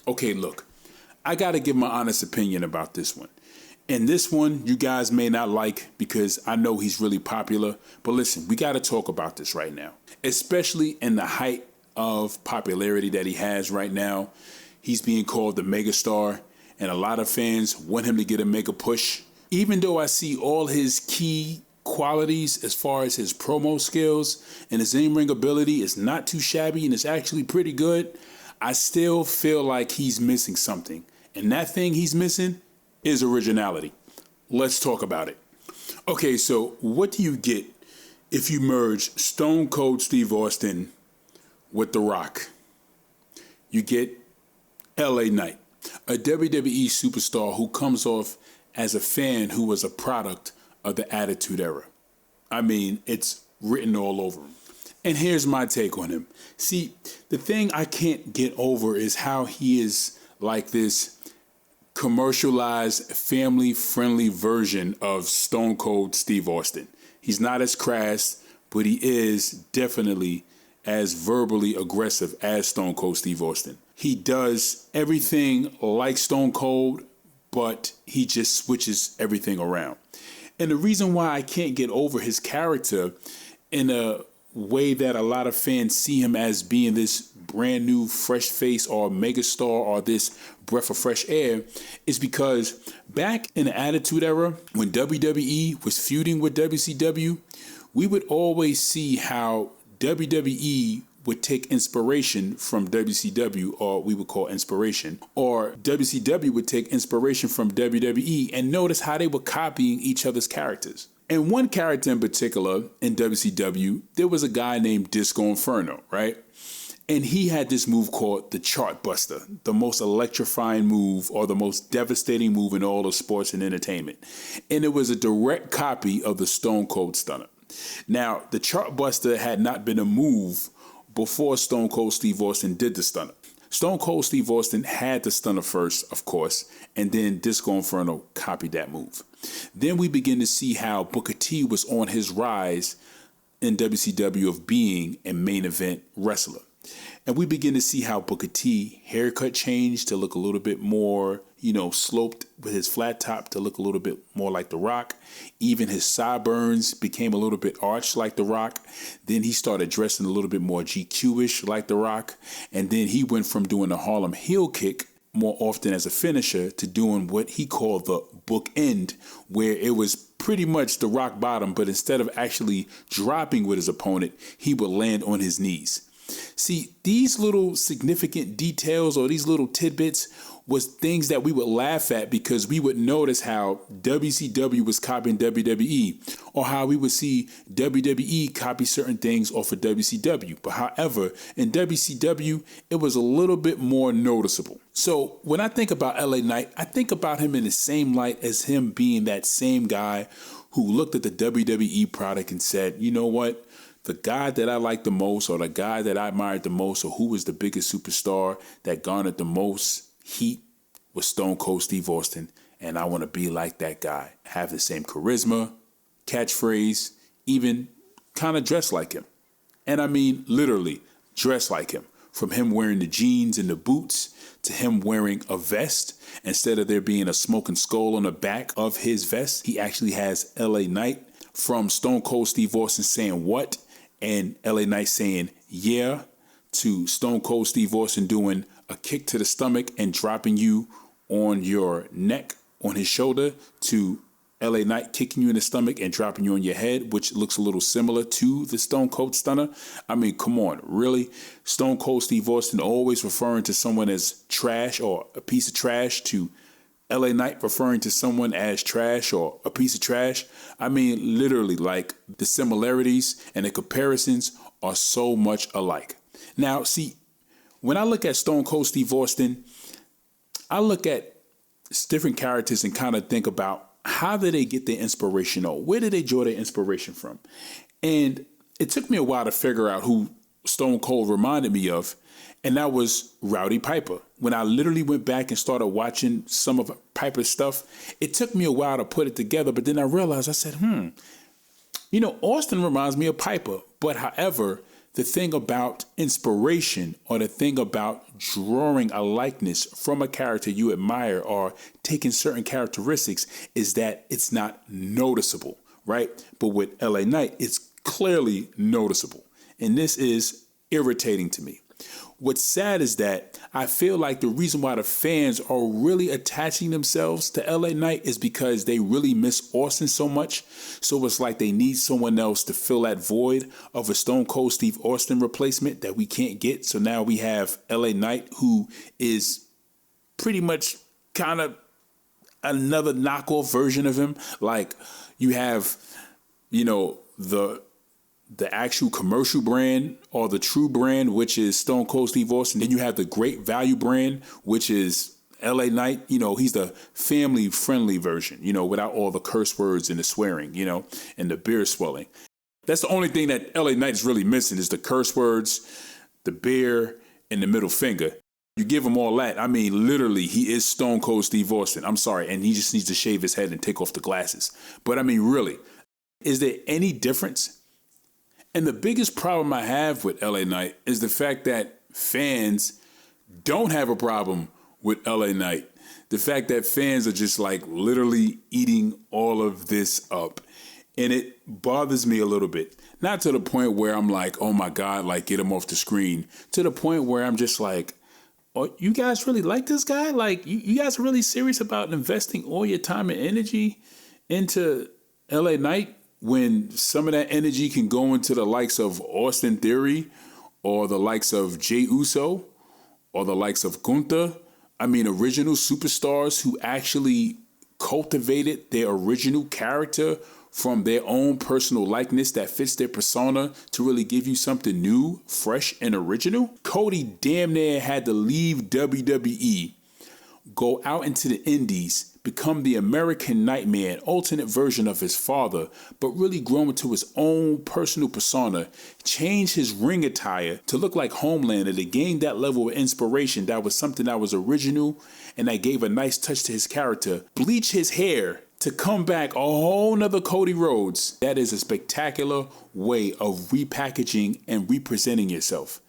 Okay, look, I got to give my honest opinion about this one. And this one you guys may not like because I know he's really popular. But listen, we got to talk about this right now, especially in the height of popularity that he has right now. He's being called the megastar, and a lot of fans want him to get a mega push. Even though I see all his key qualities as far as his promo skills and his in-ring ability is not too shabby and it's actually pretty good, I still feel like he's missing something. And that thing he's missing is originality. Let's talk about it. Okay, so what do you get if you merge Stone Cold Steve Austin with The Rock? You get LA Knight, a WWE superstar who comes off as a fan who was a product of the Attitude Era. I mean, it's written all over him. And here's my take on him. See, the thing I can't get over is how he is like this commercialized, family-friendly version of Stone Cold Steve Austin. He's not as crass, but he is definitely as verbally aggressive as Stone Cold Steve Austin. He does everything like Stone Cold, but he just switches everything around. And the reason why I can't get over his character in a way that a lot of fans see him as being this brand new fresh face or megastar or this breath of fresh air is because back in the Attitude Era, when WWE was feuding with WCW, we would always see how WWE would take inspiration from WCW, or we would call inspiration, or WCW would take inspiration from WWE, and notice how they were copying each other's characters. And one character in particular in WCW, there was a guy named Disco Inferno, right? And he had this move called the Chart Buster, the most electrifying move or the most devastating move in all of sports and entertainment. And it was a direct copy of the Stone Cold Stunner. Now, the Chart Buster had not been a move before Stone Cold Steve Austin did the Stunner. Stone Cold Steve Austin had the Stunner first, of course, and then Disco Inferno copied that move. Then we begin to see how Booker T was on his rise in WCW of being a main event wrestler. And we begin to see how Booker T haircut changed to look a little bit more, sloped with his flat top to look a little bit more like The Rock. Even his sideburns became a little bit arched like The Rock. Then he started dressing a little bit more GQ-ish like The Rock. And then he went from doing the Harlem heel kick more often as a finisher to doing what he called the book end, where it was pretty much the rock bottom, but instead of actually dropping with his opponent, he would land on his knees. See, these little significant details or these little tidbits was things that we would laugh at because we would notice how WCW was copying WWE or how we would see WWE copy certain things off of WCW. But however, in WCW, it was a little bit more noticeable. So when I think about LA Knight, I think about him in the same light as him being that same guy who looked at the WWE product and said, you know what? The guy that I like the most or the guy that I admired the most or who was the biggest superstar that garnered the most heat was Stone Cold Steve Austin, and I want to be like that guy. Have the same charisma, catchphrase, even kind of dress like him. And I mean literally dress like him. From him wearing the jeans and the boots to him wearing a vest. Instead of there being a smoking skull on the back of his vest, he actually has LA Knight. From Stone Cold Steve Austin saying what and LA Knight saying yeah, to Stone Cold Steve Austin doing a kick to the stomach and dropping you on your neck, on his shoulder, to LA Knight kicking you in the stomach and dropping you on your head, which looks a little similar to the Stone Cold Stunner. I mean, come on, really? Stone Cold Steve Austin always referring to someone as trash or a piece of trash, to LA Knight referring to someone as trash or a piece of trash. I mean, literally, like, the similarities and the comparisons are so much alike. Now, see, when I look at Stone Cold Steve Austin, I look at different characters and kind of think about how did they get their inspiration, or where did they draw their inspiration from? And it took me a while to figure out who Stone Cold reminded me of, and that was Rowdy Piper. When I literally went back and started watching some of Piper's stuff, it took me a while to put it together, but then I realized, I said, Austin reminds me of Piper. But however, the thing about inspiration, or the thing about drawing a likeness from a character you admire or taking certain characteristics, is that it's not noticeable, right? But with LA Knight, it's clearly noticeable. And this is irritating to me. What's sad is that I feel like the reason why the fans are really attaching themselves to LA Knight is because they really miss Austin so much. So it's like they need someone else to fill that void of a Stone Cold Steve Austin replacement that we can't get. So now we have LA Knight, who is pretty much kind of another knockoff version of him. Like, you have, the actual commercial brand, or the true brand, which is Stone Cold Steve Austin. Then you have the great value brand, which is LA Knight. He's the family friendly version, without all the curse words and the swearing, and the beer swelling. That's the only thing that LA Knight is really missing, is the curse words, the beer, and the middle finger. You give him all that. I mean, literally, he is Stone Cold Steve Austin. I'm sorry. And he just needs to shave his head and take off the glasses. But I mean, really, is there any difference? And the biggest problem I have with LA Knight is the fact that fans don't have a problem with LA Knight. The fact that fans are just like literally eating all of this up. And it bothers me a little bit. Not to the point where I'm like, oh my God, like, get him off the screen. To the point where I'm just like, oh, you guys really like this guy? Like, you guys are really serious about investing all your time and energy into LA Knight, when some of that energy can go into the likes of Austin Theory, or the likes of Jey Uso, or the likes of Gunther? I mean, original superstars who actually cultivated their original character from their own personal likeness that fits their persona to really give you something new, fresh, and original. Cody damn near had to leave WWE, go out into the indies, become the American Nightmare, an alternate version of his father, but really grow into his own personal persona, change his ring attire to look like Homelander, to gain that level of inspiration that was something that was original and that gave a nice touch to his character, bleach his hair to come back a whole nother Cody Rhodes. That is a spectacular way of repackaging and representing yourself.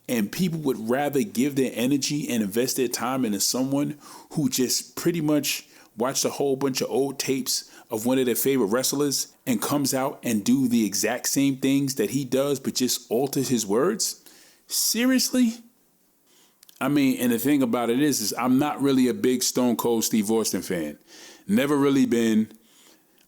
And people would rather give their energy and invest their time into someone who just pretty much watched a whole bunch of old tapes of one of their favorite wrestlers and comes out and do the exact same things that he does, but just alters his words. Seriously? I mean, and the thing about it is I'm not really a big Stone Cold Steve Austin fan. Never really been.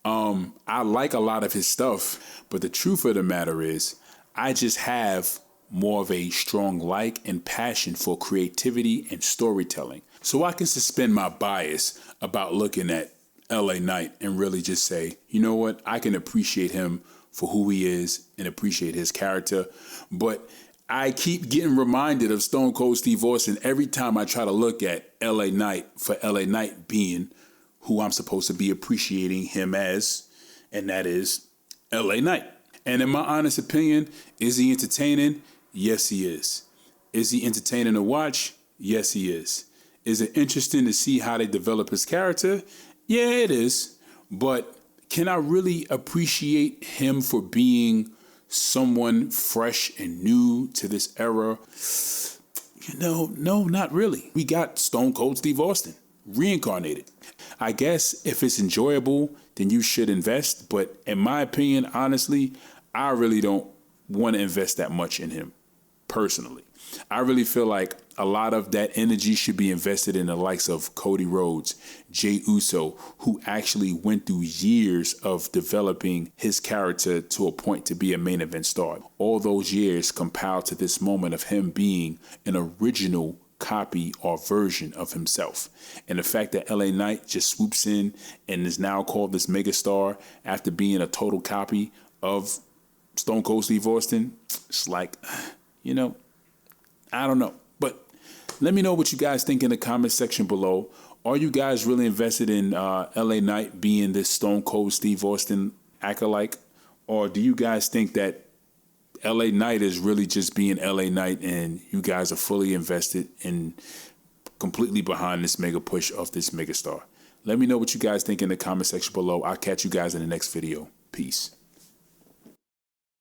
I like a lot of his stuff, but the truth of the matter is I just have more of a strong like and passion for creativity and storytelling. So I can suspend my bias about looking at LA Knight and really just say, you know what, I can appreciate him for who he is and appreciate his character. But I keep getting reminded of Stone Cold Steve Austin every time I try to look at LA Knight, for LA Knight being who I'm supposed to be appreciating him as, and that is LA Knight. And in my honest opinion, is he entertaining? Yes, he is. Is he entertaining to watch? Yes, he is. Is it interesting to see how they develop his character? Yeah, it is. But can I really appreciate him for being someone fresh and new to this era? No, not really. We got Stone Cold Steve Austin, reincarnated. I guess if it's enjoyable, then you should invest. But in my opinion, honestly, I really don't want to invest that much in him personally. I really feel like a lot of that energy should be invested in the likes of Cody Rhodes, Jey Uso, who actually went through years of developing his character to a point to be a main event star. All those years compiled to this moment of him being an original copy or version of himself. And the fact that LA Knight just swoops in and is now called this megastar after being a total copy of Stone Cold Steve Austin, it's like, I don't know. But let me know what you guys think in the comment section below. Are you guys really invested in LA Knight being this Stone Cold Steve Austin acolyte? Or do you guys think that LA Knight is really just being LA Knight, and you guys are fully invested and completely behind this mega push of this megastar. Let me know what you guys think in the comment section below. I'll catch you guys in the next video. Peace.